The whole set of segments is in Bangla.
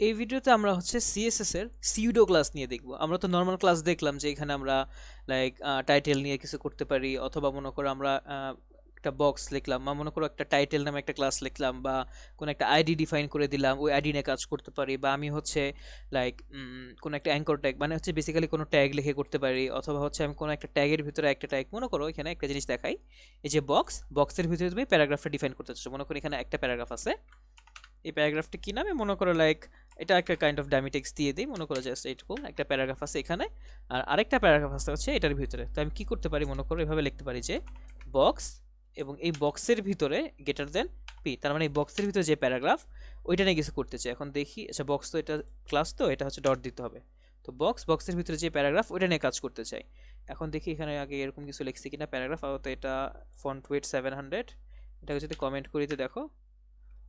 এই ভিডিওতে আমরা হচ্ছে সিএসএস এর সিউডো ক্লাস নিয়ে দেখব। আমরা তো নর্মাল ক্লাস দেখলাম যে এখানে আমরা লাইক টাইটেল নিয়ে কিছু করতে পারি, অথবা মনে করো আমরা একটা বক্স লিখলাম, বা মনে করো একটা টাইটেল নামে একটা ক্লাস লিখলাম, বা কোনো একটা আইডি ডিফাইন করে দিলাম, ওই আইডি নিয়ে কাজ করতে পারি। বা আমি হচ্ছে লাইক কোনো একটা অ্যাঙ্কর ট্যাগ, মানে হচ্ছে বেসিক্যালি কোনো ট্যাগ লিখে করতে পারি, অথবা হচ্ছে আমি কোনো একটা ট্যাগের ভিতরে একটা ট্যাগ, মনে করো এখানে একটা জিনিস দেখাই, এই যে বক্সের ভিতরে তুমি প্যারাগ্রাফটা ডিফাইন করতে চাচ্ছো। মনে করো এখানে একটা প্যারাগ্রাফ আছে, এই প্যারাগ্রাফটা কি নামে, মনে করো লাইক এটা একটা কাইন্ড অফ ডামি টেক্সট দিয়ে দিই, মনে করো জাস্ট এইটুকু একটা প্যারাগ্রাফ আছে এখানে, আর আরেকটা প্যারাগ্রাফ আছে হচ্ছে এটার ভিতরে। তো আমি কি করতে পারি, মনে করো এভাবে লিখতে পারি যে বক্স, এবং এই বক্সের ভিতরে গ্রেটার দেন পি, তার মানে এই বক্সের ভিতরে যে প্যারাগ্রাফ ওইটা নিয়ে কিছু করতে চাই। এখন দেখি, আচ্ছা বক্স তো এটা ক্লাস, তো এটা হচ্ছে ডট দিতে হবে। তো বক্সের ভিতরে যে প্যারাগ্রাফ ওইটা নিয়ে কাজ করতে চাই। এখন দেখি এখানে আগে এরকম কিছু লিখছি কিনা প্যারাগ্রাফ, তো এটা ফন্ট ওয়েট 700, এটাকে যদি কমেন্ট করিতে দেখো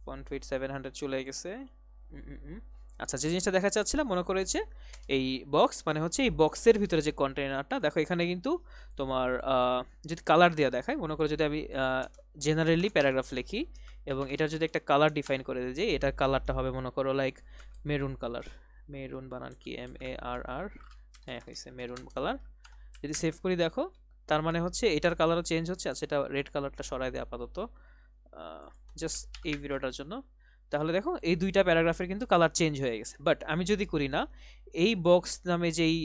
ফন্ট ওয়েট 700 চলে গেছে। আচ্ছা, যে জিনিসটা দেখা চাচ্ছিলাম, মনে করেছে এই বক্স মানে হচ্ছে এই বক্সের ভিতরে যে কন্টেনারটা, দেখো এখানে কিন্তু তোমার যদি কালার দেওয়া দেখায়, মনে করো যদি আমি জেনারেলি প্যারাগ্রাফ লিখি এবং এটার যদি একটা কালার ডিফাইন করে দিই, যে এটার কালারটা হবে মনে করো লাইক মেরুন কালার, মেরুন বানান কি MARR, হ্যাঁ হয়েছে মেরুন কালার। যদি সেভ করি দেখো, তার মানে হচ্ছে এটার কালারও চেঞ্জ হচ্ছে। আচ্ছা, এটা রেড কালারটা সরাই দেয় আপাতত জাস্ট এই ভিডিওটার জন্য। তাহলে দেখো এই দুইটা প্যারাগ্রাফের কিন্তু কালার চেঞ্জ হয়ে গেছে। বাট আমি যদি করি না, এই বক্স নামে যেই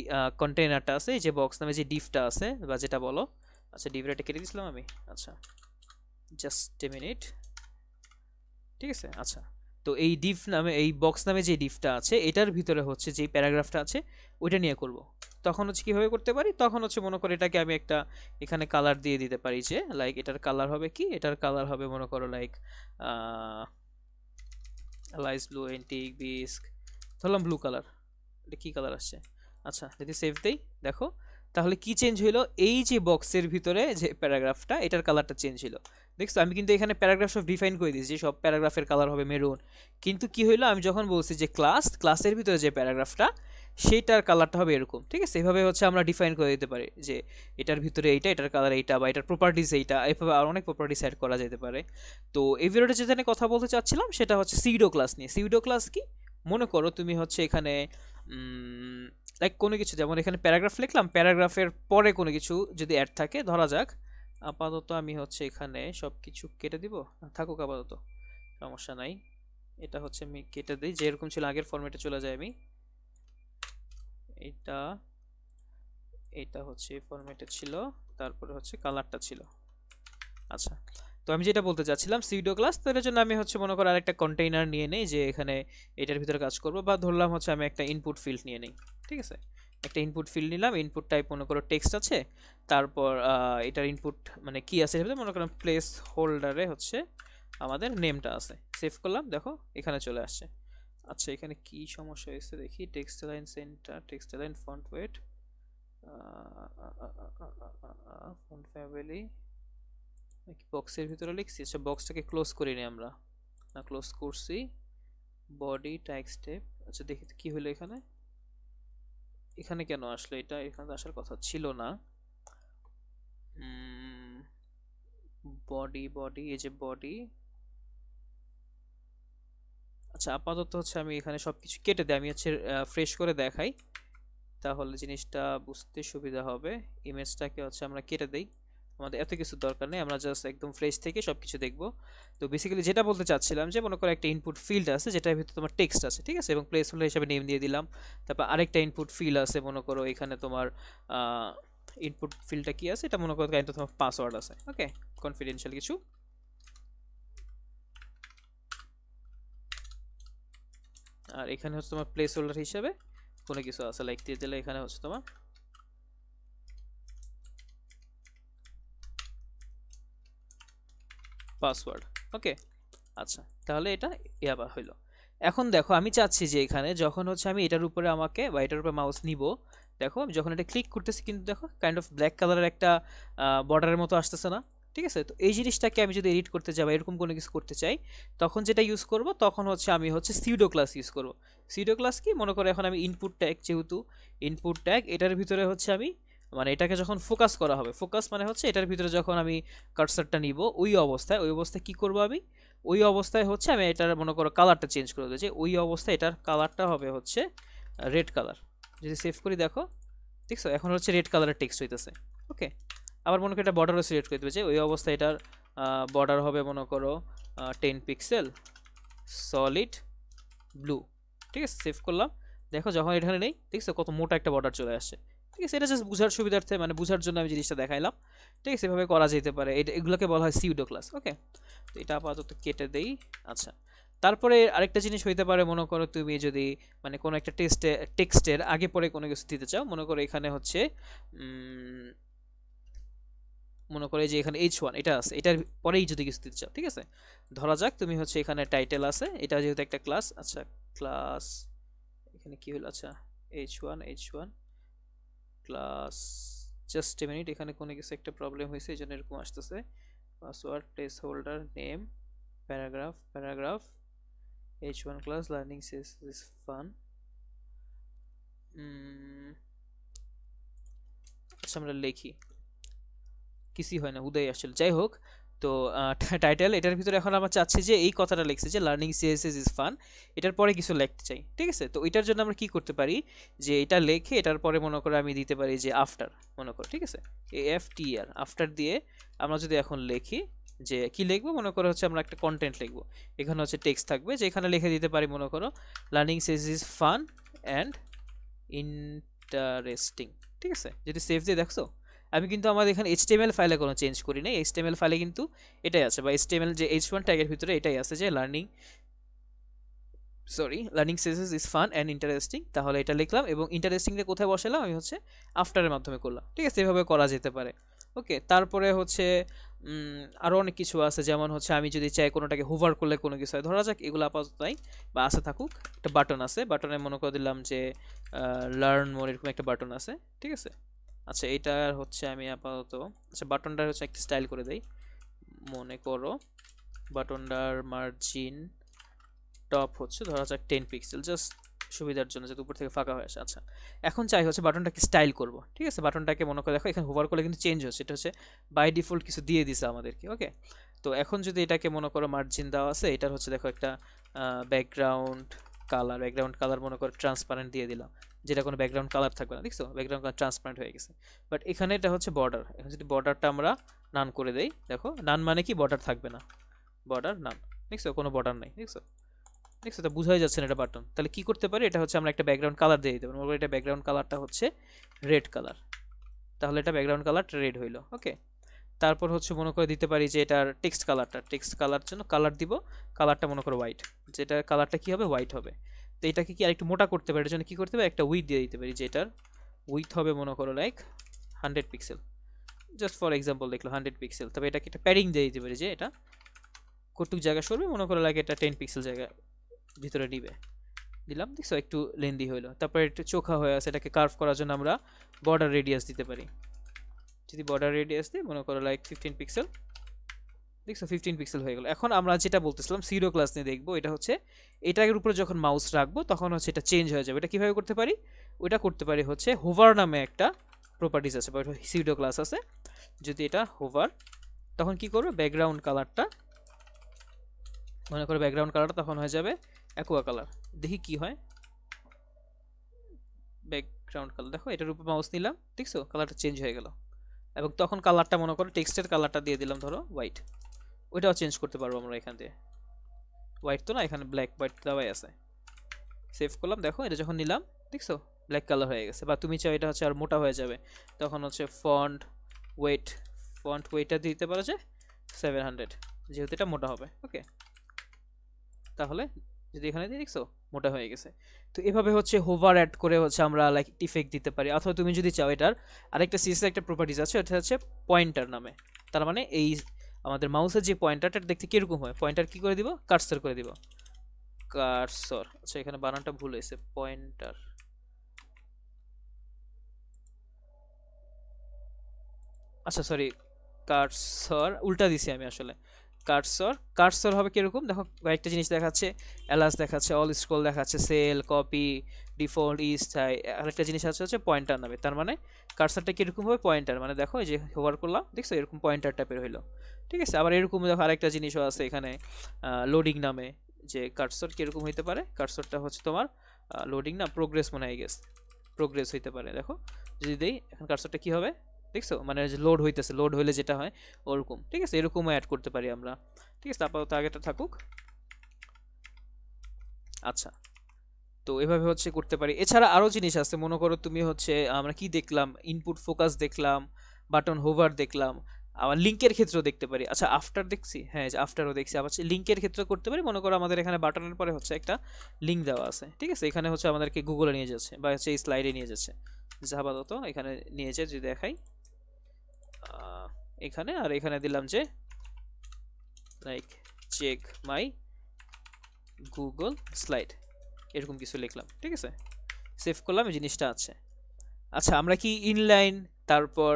কন্টেইনারটা আছে, যে বক্স নামে যে ডিফটা আছে বা যেটা বলো, আচ্ছা ডিভটা কেটে দিয়েছিলাম আমি, আচ্ছা জাস্ট এ মিনিট, ঠিক আছে। আচ্ছা, তো এই ডিফ নামে, এই বক্স নামে যে ডিফটা আছে এটার ভিতরে হচ্ছে যেই প্যারাগ্রাফটা আছে ওইটা নিয়ে করব। তখন হচ্ছে কিভাবে করতে পারি, তখন হচ্ছে মনে করো এটাকে আমি একটা এখানে কালার দিয়ে দিতে পারি, যে লাইক এটার কালার হবে কি, এটার কালার হবে মনে করো like lies blue antique bisque, ধরলাম ব্লু কালার। এটা কি কালার আসছে? আচ্ছা, যদি সেভ দেই দেখো, তাহলে কি চেঞ্জ হইলো, এই যে বক্সের ভিতরে যে প্যারাগ্রাফটা এটার কালারটা চেঞ্জ হইলো। দেখছো, আমি কিন্তু এখানে প্যারাগ্রাফ সব ডিফাইন করে দিয়েছি যে সব প্যারাগ্রাফের কালার হবে মেরুন, কিন্তু কি হইলো, আমি যখন বলছি যে ক্লাসের ভিতরে যে প্যারাগ্রাফটা সেইটার কালারটা হবে এরকম, ঠিক আছে। এভাবে হচ্ছে আমরা ডিফাইন করে দিতে পারি যে এটার ভিতরে এইটা, এটার কালার এইটা, বা এটার প্রপার্টিস এইটা, এভাবে আর অনেক প্রপার্টিস অ্যাড করা যেতে পারে। তো এই ভিডিওটা যেটা নিয়ে কথা বলতে চাচ্ছিলাম সেটা হচ্ছে সিউডো ক্লাস নিয়ে। সিউডো ক্লাস কি, মনে করো তুমি হচ্ছে এখানে লাইক কোনো কিছু, যেমন এখানে প্যারাগ্রাফ লিখলাম, প্যারাগ্রাফের পরে কোনো কিছু যদি অ্যাড থাকে, ধরা যাক আপাতত আমি হচ্ছে এখানে সব কিছু কেটে দিব, থাকুক আপাতত, সমস্যা নাই। এটা হচ্ছে আমি কেটে দিই, যেরকম ছিল আগের ফরম্যাটে চলে যায় আমি। এটা এটা হচ্ছে ফরম্যাটে ছিল, তারপরে হচ্ছে কালারটা ছিল। আচ্ছা, তো আমি যেটা বলতে চাচ্ছিলাম সিউডো ক্লাস, তো এর জন্য আমি হচ্ছে মনে করো আরেকটা কন্টেইনার নিয়ে নেই, যে এখানে এটার ভিতরে কাজ করব, বা ধরলাম হচ্ছে আমি একটা ইনপুট ফিল্ড নিয়ে নেই, ঠিক আছে। একটা ইনপুট ফিল্ড নিলাম, ইনপুট টাইপ মনে করো টেক্সট আছে, তারপর এটার ইনপুট মানে কি আছে, মনে করো প্লেস হোল্ডারে হচ্ছে আমাদের নেমটা আছে। সেভ করলাম, দেখো এখানে চলে আসছে। আচ্ছা, এখানে কি সমস্যা হয়েছে দেখি, text line centre, text line font wait, font family নাকি বক্সের ভিতরে লিখছি। আচ্ছা, বক্সটাকে ক্লোজ করিনি আমরা, না ক্লোজ করছি, বডি ট্যাগ স্টেপ। আচ্ছা দেখি তো কি হলো এখানে, এখানে কেন আসলো এটা, এখানে তো আসার কথা ছিল না। বডি এই যে বডি, আচ্ছা আপাতত হচ্ছে আমি এখানে সবকিছু কেটে দিই, আমি হচ্ছে ফ্রেশ করে দেখাই, তাহলে জিনিসটা বুঝতে সুবিধা হবে। ইমেজটাকে হচ্ছে আমরা কেটে দেই, আমাদের এত কিছু দরকার নেই, আমরা জাস্ট একদম ফ্রেশ থেকে সবকিছু দেখব। তো বেসিক্যালি যেটা বলতে চাচ্ছিলাম, যে মনে করো একটা ইনপুট ফিল্ড আছে যেটার ভিতরে তোমার টেক্সট আছে, ঠিক আছে, এবং প্লেস হোল্ডার হিসেবে নেম দিয়ে দিলাম। তারপর আরেকটা ইনপুট ফিল্ড আছে, মনে করো এখানে তোমার ইনপুট ফিল্ডটা কি আছে, এটা মনে করো কিন্তু তোমার পাসওয়ার্ড আছে, ওকে, কনফিডেন্সিয়াল কিছু। আর এখানে হচ্ছে তোমার প্লেস হোল্ডার হিসেবে কোনো কিছু আছে, লাইক দিয়ে দিলে এখানে হচ্ছে তোমার পাসওয়ার্ড, ওকে। আচ্ছা, তাহলে এটা ইয়াবা হইলো। এখন দেখো আমি চাচ্ছি যে এখানে যখন হচ্ছে আমি এটার উপরে আমাকে, বা এটার উপরে মাউস নিব, দেখো আমি যখন এটা ক্লিক করতেছি কিন্তু দেখো কাইন্ড অফ ব্ল্যাক কালারের একটা বর্ডারের মতো আসতেছে না, ঠিক আছে। তো এই জিনিসটাকে আমি যদি এডিট করতে যাই বা এরকম কোনো কিছু করতে চাই, তখন যেটা ইউজ করব, তখন হচ্ছে আমি হচ্ছে সিউডো ক্লাস ইউজ করব। সিউডো ক্লাস কি, মনে করো এখন আমি ইনপুট ট্যাগ, যেহেতু ইনপুট ট্যাগ এটার ভিতরে হচ্ছে আমি, মানে এটাকে যখন ফোকাস করা হবে, ফোকাস মানে হচ্ছে এটার ভিতরে যখন আমি কার্সারটা নিব ওই অবস্থায় কি করব আমি, ওই অবস্থায় হচ্ছে আমি এটার মনে করো কালারটা চেঞ্জ করে দেবো, যে ওই অবস্থায় এটার কালারটা হবে হচ্ছে রেড কালার। যদি সেভ করি দেখো, দেখছো এখন হচ্ছে রেড কালারের টেক্সট হইতেছে। ওকে, আবার মনে করো এটা বর্ডারও সিলেক্ট করে দেবে, যে ওই অবস্থায় এটার বর্ডার হবে মনে করো 10 পিক্সেল সলিড ব্লু। ঠিক আছে, সেভ করলাম। দেখো যখন এখানে নেই, দেখছো কত মোটা একটা বর্ডার চলে আসছে। ঠিক আছে, এটা জাস্ট বুঝার সুবিধার্থে, মানে বুঝার জন্য আমি জিনিসটা দেখাইলাম। ঠিক আছে, এভাবে করা যেতে পারে, এটা এগুলোকে বলা হয় সিউডো ক্লাস। ওকে, তো এটা আপাতত কেটে দেই। আচ্ছা, তারপরে আরেকটা জিনিস হইতে পারে, মনে করো তুমি যদি মানে কোনো একটা টেক্সটের আগে পরে কোনো কিছু দিতে চাও, মনে করো এখানে হচ্ছে মনে করে যে এখানে H1 এটা আছে, এটার পরেই যদি কিছু দিতে চাও, ঠিক আছে, ধরা যাক তুমি হচ্ছে এখানে টাইটেল আছে, এটা যেহেতু একটা ক্লাস, আচ্ছা ক্লাস এখানে কি হলো, আচ্ছা H1 class, just a minute, এখানে কোনো কিছু একটা প্রবলেম হয়েছে এই জন্য এরকম আসতেছে। Password place holder name paragraph H1 class learning is fun. আচ্ছা আমরা লিখি, কিছুই হয় না, হুদাই আসলে, যাই হোক। তো টাইটেল এটার ভিতরে এখন আমরা চাচ্ছি যে এই কথাটা লিখছে যে লার্নিং সিএসএস ইজ ফান, এটার পরে কিছু লিখতে চাই। ঠিক আছে, তো এটার জন্য আমরা কি করতে পারি, যে এটা লিখে এটার পরে মনে করো আমি দিতে পারি যে আফটার, মনে করো ঠিক আছে AFTR আফটার দিয়ে আমরা যদি এখন লিখি যে কি লিখবো, মনে করো হচ্ছে আমরা একটা কন্টেন্ট লিখবো, এখানে হচ্ছে টেক্সট থাকবে, যে এখানে লিখে দিতে পারি মনে করো learning CSS is fun and interesting. ঠিক আছে, যদি সেভ দিয়ে দেখছো, আমি কিন্তু আমাদের এখানে HTML ফাইলে কোনো চেঞ্জ করি নাই, HTML ফাইলে কিন্তু এটাই আছে, বা HTML যে H1 ট্যাগের ভিতরে এটাই আছে যে লার্নিং সেসেস ইজ ফান অ্যান্ড ইন্টারেস্টিং। তাহলে এটা লিখলাম এবং ইন্টারেস্টিংটা কোথায় বসালাম, আমি হচ্ছে আফটারের মাধ্যমে করলাম। ঠিক আছে, এভাবে করা যেতে পারে। ওকে, তারপরে হচ্ছে আরও অনেক কিছু আছে, যেমন হচ্ছে আমি যদি চাই কোনোটাকে হোভার করলে কোনো কিছু হয়, ধরা যাক এগুলো আপাতত তাই বা আছে থাকুক, একটা বাটন আছে, বাটনে মনে করে দিলাম যে লার্ন মোর, এরকম একটা বাটন আছে। ঠিক আছে, আচ্ছা এটার হচ্ছে আমি আপাতত, আচ্ছা বাটনটার হচ্ছে একটা স্টাইল করে দেই, মনে করো বাটনটার মার্জিন টপ হচ্ছে ধরা যাক 10 পিক্সেল, জাস্ট সুবিধার জন্য যাতে উপর থেকে ফাঁকা হয়ে আসে। আচ্ছা এখন চাই হচ্ছে বাটনটাকে স্টাইল করব। ঠিক আছে, বাটনটাকে মনে করে দেখো এখানে হোভার করলে কিন্তু চেঞ্জ হচ্ছে, এটা হচ্ছে বাই ডিফল্ট কিছু দিয়ে দিছে আমাদেরকে। ওকে, তো এখন যদি এটাকে মনে করো মার্জিন দেওয়া আছে, এটার হচ্ছে দেখো একটা ব্যাকগ্রাউন্ড কালার মনে করো ট্রান্সপারেন্ট দিয়ে দিলাম, যেটা কোনো ব্যাকগ্রাউন্ড কালার থাকবে না, দেখছো ব্যাকগ্রাউন্ড কালার ট্রান্সপারেন্ট হয়ে গেছে। বাট এখানে এটা হচ্ছে বর্ডার, এখন যদি বর্ডারটা আমরা নান করে দেই, দেখো নান মানে কি বর্ডার থাকবে না, বর্ডার নান, দেখছো কোনো বর্ডার নাই, দেখছো দেখছো তো বুঝাই যাচ্ছে না এটা বাটন। তাহলে কি করতে পারি, এটা হচ্ছে আমরা একটা ব্যাকগ্রাউন্ড কালার দিয়ে দিতে পারি, মনে করি এটা ব্যাকগ্রাউন্ড কালারটা হচ্ছে রেড কালার, তাহলে এটা ব্যাকগ্রাউন্ড কালার রেড হইলো। ওকে, তারপর হচ্ছে মনে করে দিতে পারি যে এটার টেক্সট কালার জন্য কালার দিব, কালারটা মনে করো হোয়াইট, যেটা কালারটা কি হবে হোয়াইট হবে। তো এটাকে কি আরেকটু মোটা করতে পারি, এর জন্য কি করতে হবে, একটা উইথ দিয়ে দিতে পারি, যে এটার উইথ হবে মনে করো like 100 pixel, just for example দেখলো 100 পিক্সেল। তবে এটাকে একটা প্যাডিং দিয়ে দিতে পারি, যে এটা কতটুক জায়গা সরবে, মনে করো লাগে এটা 10 পিক্সেল জায়গা ভিতরে নিবে, দিলাম, দেখছো একটু লেন্দি হইলো। তারপরে একটু চোখা হয়ে আছে, এটাকে কার্ভ করার জন্য আমরা বর্ডার রেডিয়াস দিতে পারি, যদি বর্ডার রেডিয়াস দিই মনে করো লাইক 15 পিক্সেল, দেখছো 15 পিক্সেল হয়ে গেল। এখন আমরা যেটা বলতেছিলাম সিরো ক্লাস নিয়ে দেখবো, এটা হচ্ছে এটার উপরে যখন মাউস রাখবো তখন হচ্ছে এটা চেঞ্জ হয়ে যাবে। এটা কিভাবে করতে পারি, ওইটা করতে পারি হচ্ছে হোভার নামে একটা প্রপার্টিস আছে বা সিরো ক্লাস আছে, যদি এটা হোভার, তখন কি করবে ব্যাকগ্রাউন্ড কালারটা, মনে করো ব্যাকগ্রাউন্ড কালারটা তখন হয়ে যাবে অ্যাকোয়া কালার। দেখি কি হয়, ব্যাকগ্রাউন্ড কালার দেখো, এটার উপর মাউস নিলাম, দেখছো কালারটা চেঞ্জ হয়ে গেল। এবং তখন কালারটা মনে করো টেক্সটের কালারটা দিয়ে দিলাম ধরো হোয়াইট, ওইটাও চেঞ্জ করতে পারবো আমরা এখান দিয়ে, হোয়াইট তো না, এখানে ব্ল্যাক হোয়াইট দেওয়াই আছে। সেভ করলাম, দেখো এটা যখন নিলাম, দেখছো ব্ল্যাক কালার হয়ে গেছে। বা তুমি চাও এটা হচ্ছে আর মোটা হয়ে যাবে, তখন হচ্ছে ওয়েট ফন্ট ওয়েটটা দিতে পারো যে 700, যেহেতু এটা মোটা হবে। ওকে, তাহলে যদি এখানে দিয়ে দেখছো মোটা হয়ে গেছে। তো এভাবে হচ্ছে হোভার অ্যাড করে হচ্ছে আমরা লাইক ইফেক্ট দিতে পারি। অথবা তুমি যদি চাও এটার আরেকটা সিএসএস একটা প্রপার্টিজ আছে, এটা হচ্ছে পয়েন্টার নামে, তার মানে এই আমাদের মাউসের যে পয়েন্টারটা দেখতে কিরকম হয়, পয়েন্টার কি করে দিব, কার্সর করে দিব, কার্সর। আচ্ছা এখানে বানানটা ভুল হয়েছে, পয়েন্টার, আচ্ছা সরি কার্সর উল্টা দিছি আমি আসলে, কার্সর, কার্সর হবে কিরকম দেখো, কয়েকটা জিনিস দেখাচ্ছে, অ্যালাস দেখাচ্ছে, অল স্ক্রল দেখাচ্ছে, সেল, কপি, ডিফল্ট, স্টাই, আরেকটা জিনিস আছে হচ্ছে পয়েন্টার নামে। তার মানে কার্সরটা কিরকম হবে, পয়েন্টার, মানে দেখো এই যে হোভার করলাম দেখছো এরকম পয়েন্টার টাইপের হইলো, ঠিক আছে। আবার এরকম দেখো আরেকটা জিনিসও আছে এখানে লোডিং নামে, যে কার্সর কিরকম হইতে পারে, কার্সরটা হচ্ছে তোমার লোডিং না প্রোগ্রেস মনে হয় গেছে, প্রোগ্রেস হইতে পারে। দেখো যদি দেই এখন কার্সরটা কি হবে দেখছো, মানে যে লোড হইতেছে, লোড হইলে যেটা হয় ওরকম, ঠিক আছে, এরকমও অ্যাড করতে পারি আমরা, ঠিক আছে। আপাতত আগেটা থাকুক। আচ্ছা, তো এভাবে হচ্ছে করতে পারি। এছাড়া আরো জিনিস আছে, মনে করো তুমি হচ্ছে আমরা কি দেখলাম, ইনপুট ফোকাস দেখলাম, বাটন হোভার দেখলাম, আবার লিঙ্কের ক্ষেত্রেও দেখতে পারি। আচ্ছা আফটার দেখছি, হ্যাঁ আফটারও দেখছি, আবার লিঙ্কের ক্ষেত্রে করতে পারি। মনে করো আমাদের এখানে বাটনের পরে হচ্ছে একটা লিঙ্ক দেওয়া আছে, ঠিক আছে, এখানে হচ্ছে আমাদেরকে গুগলে নিয়ে যাচ্ছে বা হচ্ছে এই স্লাইডে নিয়ে যাচ্ছে, যা আপাতত এখানে নিয়েছে যদি দেখাই এখানে, আর এখানে দিলাম যে like check my Google slide, এরকম কিছু লিখলাম, ঠিক আছে, সেভ করলাম, এই জিনিসটা আছে। আচ্ছা আমরা কি ইনলাইন, তারপর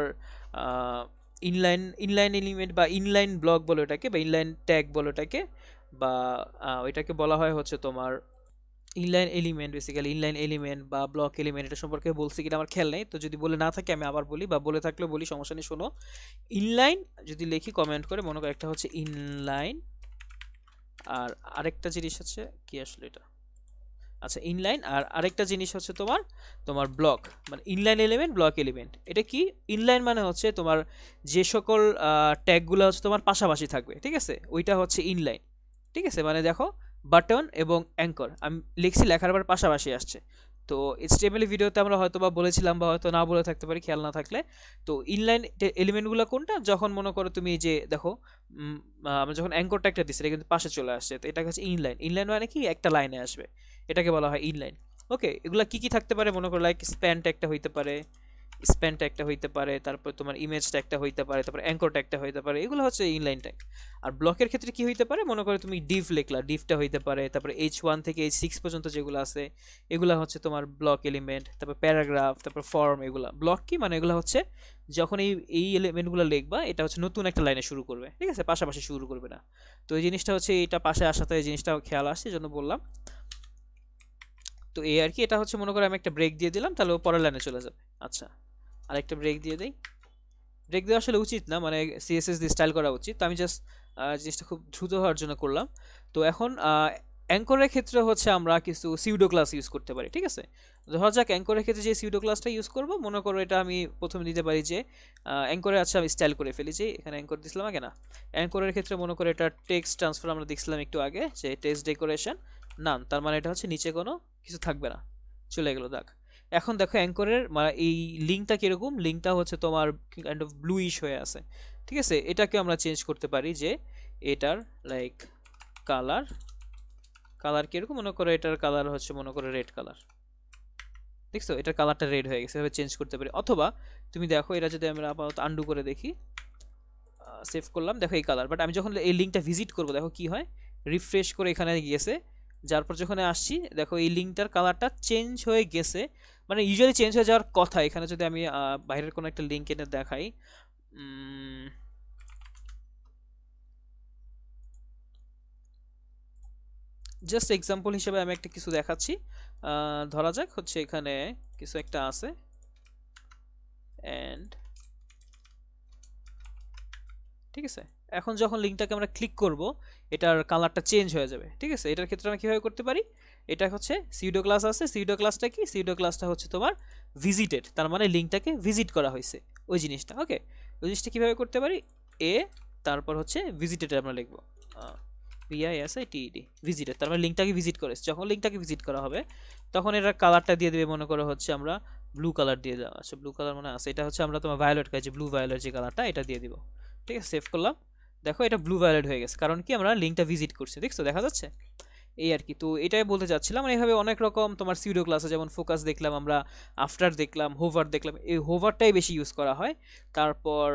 ইনলাইন ইনলাইন এলিমেন্ট বা ইনলাইন ব্লক বলো এটাকে, বা ইনলাইন ট্যাগ বলো এটাকে, বা ওইটাকে বলা হয় হচ্ছে তোমার inline element, basically inline element বা ব্লক এলিমেন্ট, এটা সম্পর্কে বলছি কিনা আমার খেয়াল নেই, তো যদি বলে না থাকে আমি আবার বলি, বা বলে থাকলেও বলি, সমস্যা নেই। শোনো, ইনলাইন যদি লিখি কমেন্ট করে, মনে করো একটা হচ্ছে ইনলাইন, আর আরেকটা জিনিস হচ্ছে কি আসলে এটা, আচ্ছা ইনলাইন, আর আরেকটা জিনিস হচ্ছে তোমার তোমার ব্লক, মানে ইনলাইন এলিমেন্ট, ব্লক এলিমেন্ট। এটা কি, ইনলাইন মানে হচ্ছে তোমার যে সকল ট্যাগগুলো হচ্ছে তোমার পাশাপাশি থাকবে, ঠিক আছে, ওইটা হচ্ছে ইনলাইন, ঠিক আছে। মানে দেখো বাটন এবং অ্যাঙ্কর আমি লিখছি, লেখার পর পাশাপাশি আসছে। তো এইচটিএমএল ভিডিওতে আমরা হয়তো বা বলেছিলাম, বা হয়তো না বলে থাকতে পারি খেয়াল না থাকলে। তো ইনলাইন এলিমেন্টগুলো কোনটা, যখন মনে করো তুমি যে দেখো আমরা যখন অ্যাঙ্কর ট্যাগটা দিচ্ছি এটা কিন্তু পাশে চলে আসছে, তো এটা হচ্ছে ইনলাইন। ইনলাইন মানে কি, একটা লাইনে আসবে, এটাকে বলা হয় ইনলাইন। ওকে, এগুলা কি কি থাকতে পারে, মনে করো লাইক স্প্যান ট্যাগটা হইতে পারে, স্প্যান ট্যাগটা হইতে পারে, তারপর তোমার ইমেজ ট্যাগটা হইতে পারে, তারপর অ্যাঙ্কর ট্যাগটা হইতে পারে, এগুলো হচ্ছে ইনলাইন ট্যাগ। আর ব্লকের ক্ষেত্রে কি হইতে পারে, মনে করো তুমি ডিভ লিখলা, ডিভটা হইতে পারে, তারপর H1 থেকে H6 পর্যন্ত যেগুলো আছে এগুলো হচ্ছে তোমার ব্লক এলিমেন্ট, তারপর প্যারাগ্রাফ, তারপর ফর্ম, এগুলা ব্লক কি মানে এগুলো হচ্ছে যখন এই এলিমেন্টগুলো লিখবা এটা হচ্ছে নতুন একটা লাইনে শুরু করবে, ঠিক আছে, পাশাপাশি শুরু করবে না। তো এই জিনিসটা হচ্ছে এটা পাশে আসাতে এই জিনিসটাও খেয়াল আসছে, এই জন্য বললাম। তো এই আর কি, এটা হচ্ছে মনে করো আমি একটা ব্রেক দিয়ে দিলাম, তাহলে ও পরের লাইনে চলে যাবে। আচ্ছা আরেকটা ব্রেক দিয়ে দেই, ব্রেক দেওয়া আসলে উচিত না, মানে সিএসএস দিয়ে স্টাইল করা উচিত, তো আমি জাস্ট জিনিসটা খুব দ্রুত হওয়ার জন্য করলাম। তো এখন অ্যাঙ্করের ক্ষেত্রে হচ্ছে আমরা কিছু সিউডো ক্লাস ইউজ করতে পারি, ঠিক আছে। ধরা যাক অ্যাঙ্করের ক্ষেত্রে যে সিউডো ক্লাসটা ইউজ করব, মনে করো এটা আমি প্রথমে দিতে পারি যে অ্যাঙ্করে, আচ্ছা আমি স্টাইল করে ফেলি, যে এখানে অ্যাঙ্কর দিছিলাম আগে না, অ্যাঙ্করের ক্ষেত্রে মনে করো এটা টেক্সট ট্রান্সফার আমরা দেখছিলাম একটু আগে, যে টেক্সট ডেকোরেশন নান, তার মানে এটা হচ্ছে নিচে কোনো কিছু থাকবে না, চলে গেল দেখ। এখন দেখো অ্যাঙ্করের এই লিঙ্কটা কিরকম, লিঙ্কটা হচ্ছে তোমার কাইন্ড অফ ব্লুইশ হয়ে আছে, ঠিক আছে। এটাকে আমরা চেঞ্জ করতে পারি যে এটার লাইক কালার, কালার কিরকম, মনে করো এটার কালার হচ্ছে মনে করো রেড কালার, দেখছো এটার কালারটা রেড হয়ে গেছে, এভাবে চেঞ্জ করতে পারি। অথবা তুমি দেখো এটা যদি আমরা আপাতত আন্ডু করে দেখি, সেভ করলাম, দেখো এই কালার, বাট আমি যখন এই লিঙ্কটা ভিজিট করব দেখো কি হয়, রিফ্রেশ করে এখানে গিয়েছে, যার পর যখন আসছি দেখো এই লিঙ্কটার কালারটা চেঞ্জ হয়ে গেছে, মানে ইউজুয়ালি চেঞ্জ হয়ে যাওয়ার কথা। এখানে যদি আমি বাইরের কোনো একটা লিঙ্ক এনে দেখাই, জাস্ট এক্সাম্পল হিসেবে আমি একটা কিছু দেখাচ্ছি, ধরা যাক হচ্ছে এখানে কিছু একটা আছে, এন্ড ঠিক আছে, এখন যখন লিঙ্কটাকে আমরা ক্লিক করব এটার কালারটা চেঞ্জ হয়ে যাবে, ঠিক আছে। এটার ক্ষেত্রে আমরা কিভাবে করতে পারি, এটা হচ্ছে সিউডো ক্লাস আছে, সিউডো ক্লাসটা কি, সিউডো ক্লাসটা হচ্ছে তোমার ভিজিটেড, তার মানে লিঙ্কটাকে ভিজিট করা হয়েছে ওই জিনিসটা। ওকে, ওই জিনিসটা কিভাবে করতে পারি, এ তারপর হচ্ছে ভিজিটেড আমরা লিখবো, ভিআইএসআইটিইডি, ভিজিটেড, তার মানে লিঙ্কটাকে ভিজিট করেছে। যখন লিঙ্কটাকে ভিজিট করা হবে তখন এটার কালারটা দিয়ে দেবে, মনে করো হচ্ছে আমরা ব্লু কালার দিয়ে দেওয়া, আচ্ছা ব্লু কালার মনে আছে, এটা হচ্ছে আমরা তোমার ভায়োলেট কাজ, ব্লু ভায়োলেট যে কালারটা এটা দিয়ে দিব, ঠিক আছে। সেভ করলাম, দেখো এটা ব্লু ভায়োলেট হয়ে গেছে, কারণ কি আমরা লিঙ্কটা ভিজিট করছি, দেখছো দেখা যাচ্ছে, এই আর কি। তো এটাই বলতে চাচ্ছিলাম, মানে এইভাবে অনেক রকম তোমার সিউডো ক্লাসে, যেমন ফোকাস দেখলাম আমরা, আফটার দেখলাম, হোভার দেখলাম, এই হোভারটাই বেশি ইউজ করা হয়। তারপর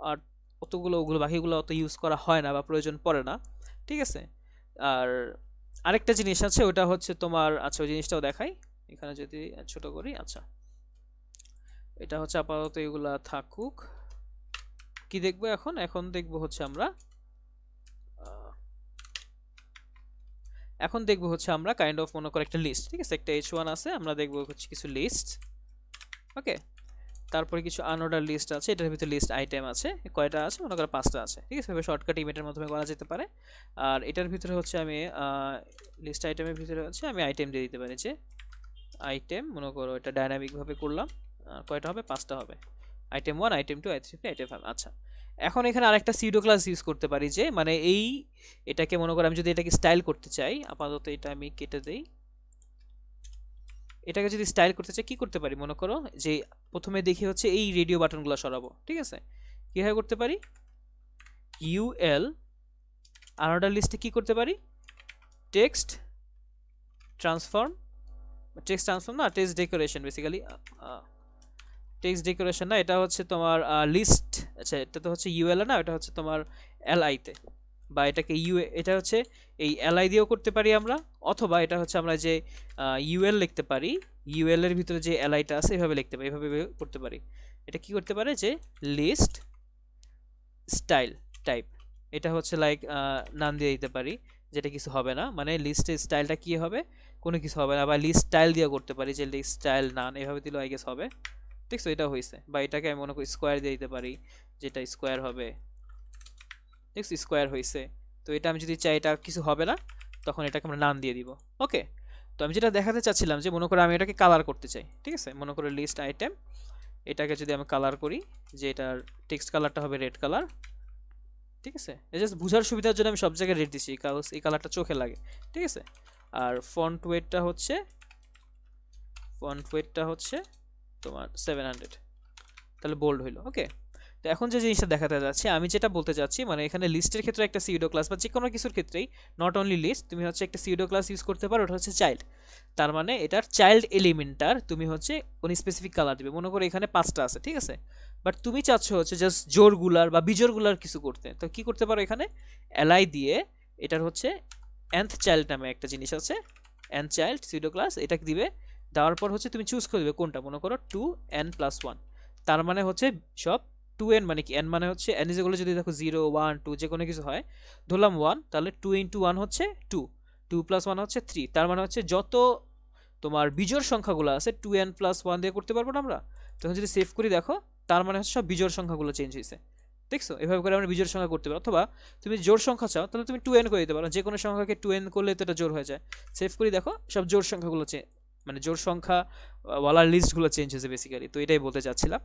আর অতগুলো ওগুলো বাকিগুলো অত ইউজ করা হয় না বা প্রয়োজন পড়ে না, ঠিক আছে। আর আরেকটা জিনিস আছে ওটা হচ্ছে তোমার, আচ্ছা ওই জিনিসটাও দেখাই, এখানে যদি ছোট করি, আচ্ছা এটা হচ্ছে আপাতত এগুলা থাকুক। কি দেখবো এখন, এখন দেখবো হচ্ছে আমরা এখন দেখবো হচ্ছে আমরা কাইন্ড অফ মনে করো একটা লিস্ট, ঠিক আছে, একটা H1 আছে, আমরা দেখবো হচ্ছে কিছু লিস্ট। ওকে, তারপরে কিছু আনঅর্ডার লিস্ট আছে, এটার ভিতরে লিস্ট আইটেম আছে, কয়টা আছে মনে করো 5টা আছে, ঠিক আছে, এভাবে শর্টকাট ইমেটের মাধ্যমে করা যেতে পারে। আর এটার ভিতরে হচ্ছে আমি লিস্ট আইটেমের ভিতরে হচ্ছে আমি আইটেম দিয়ে দিতে পারি, যে আইটেম মনে করো এটা ডাইনামিক ভাবে করলাম, কয়টা হবে 5টা হবে, আইটেম 1 আইটেম 2 আইটেম 3 আইটেম 5। আচ্ছা, এখন এখানে আরেকটা সিউডো ক্লাস ইউজ করতে পারি, যে মানে এটাকে মনে করো আমি যদি এটাকে স্টাইল করতে চাই, আপাতত এটা আমি কেটে দেই, এটাকে যদি স্টাইল করতে চাই কি করতে পারি মনে করো, যে প্রথমে দেখি হচ্ছে এই রেডিও বাটনগুলো সরাবো, ঠিক আছে, কিভাবে করতে পারি, ইউএল আনঅর্ডার লিস্টে কি করতে পারি, টেক্সট ট্রান্সফর্ম, টেক্সট ট্রান্সফর্ম না, text decoration basically, text decoration না, এটা হচ্ছে তোমার লিস্ট, আচ্ছা এটা তো হচ্ছে ইউএল না, এটা হচ্ছে তোমার এলআই তে, বা এটাকে এটা হচ্ছে এই এলআই দিয়েও করতে পারি আমরা, অথবা এটা হচ্ছে আমরা যে ইউএল লিখতে পারি, ইউএল এর ভিতরে যে এলআইটা আছে এভাবে লিখতে পারি, এভাবে করতে পারি। এটা কি করতে পারে, যে লিস্ট স্টাইল টাইপ, এটা হচ্ছে লাইক নাম দিয়ে দিতে পারি, যেটা কিছু হবে না, মানে লিস্টের স্টাইলটা কি হবে, কোনো কিছু হবে না, বা লিস্ট স্টাইল দিয়ে করতে পারি, যে লিস্ট স্টাইল নান এভাবে দিলেও আই গেস হবে, ঠিক আছে, এটা হয়েছে। বা এটাকে আমি মনে করি স্কোয়ার দিয়ে দিতে পারি, যেটা স্কোয়ার হবে, ঠিক আছে, স্কোয়ার হয়েছে। তো এটা আমি যদি চাই এটা কিছু হবে না, তখন এটাকে আমরা নাম দিয়ে দিব। ওকে, তো আমি যেটা দেখাতে চাচ্ছিলাম, যে মনে করো আমি এটাকে কালার করতে চাই, ঠিক আছে, মনে করো লিস্ট আইটেম, এটাকে যদি আমি কালার করি, যে এটার টেক্সট কালারটা হবে রেড কালার, ঠিক আছে, এই জাস্ট বোঝার সুবিধার জন্য আমি সব জায়গায় রেড দিছি, কারণ এই কালারটা চোখে লাগে, ঠিক আছে। আর ফন্ট ওয়েটটা হচ্ছে তোমার 700, তাহলে বোল্ড হইলো। ওকে, তো এখন যে জিনিসটা দেখাতে যাচ্ছি, আমি যেটা বলতে চাচ্ছি, মানে এখানে লিস্টের ক্ষেত্রে একটা সিউডো ক্লাস বা যে কোনো কিছুর ক্ষেত্রেই, নট অনলি লিস্ট, তুমি হচ্ছে একটা সিউডো ক্লাস ইউজ করতে পারো, ওটা হচ্ছে চাইল্ড। তার মানে এটার চাইল্ড এলিমেন্টটার তুমি হচ্ছে কোন স্পেসিফিক কালার দিবে, মনে করো এখানে 5টা আছে, ঠিক আছে, বাট তুমি চাচ্ছ হচ্ছে জাস্ট জোরগুলার বা বিজোরগুলার কিছু করতে, তো কি করতে পারো, এখানে এলআই দিয়ে এটার হচ্ছে nth চাইল্ড নামে একটা জিনিস আছে, n চাইল্ড সিউডো ক্লাস, এটাকে দিবে, দেওয়ার পর হচ্ছে তুমি চুজ করে দেবে কোনটা, মনে করো 2n+1, তার মানে হচ্ছে সব 2n, মানে কি n মানে হচ্ছে n যেগুলো যদি দেখো 0 1 2 যে কোনো কিছু হয়, ধরলাম 1, তাহলে 2 × 1 হচ্ছে 2, 2+1 হচ্ছে 3, তার মানে হচ্ছে যত তোমার বিজোড় সংখ্যাগুলো আছে 2n+1 দিয়ে করতে পারবো না আমরা, তখন যদি সেভ করি দেখো, তার মানে হচ্ছে সব বিজোড় সংখ্যাগুলো চেঞ্জ হয়েছে, দেখছো, এভাবে করে আমরা বিজোড় সংখ্যা করতে পারি। অথবা তুমি জোড় সংখ্যা চাও, তাহলে তুমি 2n করে দিতে পারো, যে কোনো সংখ্যাকে 2n করলে তো এটা জোড় হয়ে যায়, সেভ করি দেখো সব জোড় সংখ্যাগুলো মানে জোড় সংখ্যা ওয়ালার লিস্টগুলো চেঞ্জ হয়েছে বেসিক্যালি। তো এটাই বলতে চাচ্ছিলাম।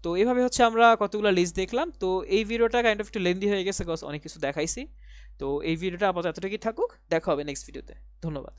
তো এইভাবে হচ্ছে আমরা কতগুলো লিস্ট দেখলাম। তো এই ভিডিওটা কাইন্ড অফ একটু লেন্দি হয়ে গেছে, অনেক কিছু দেখাইছি। তো এই ভিডিওটা আপাতত এতটুকুই থাকুক, দেখা হবে নেক্সট ভিডিওতে। ধন্যবাদ।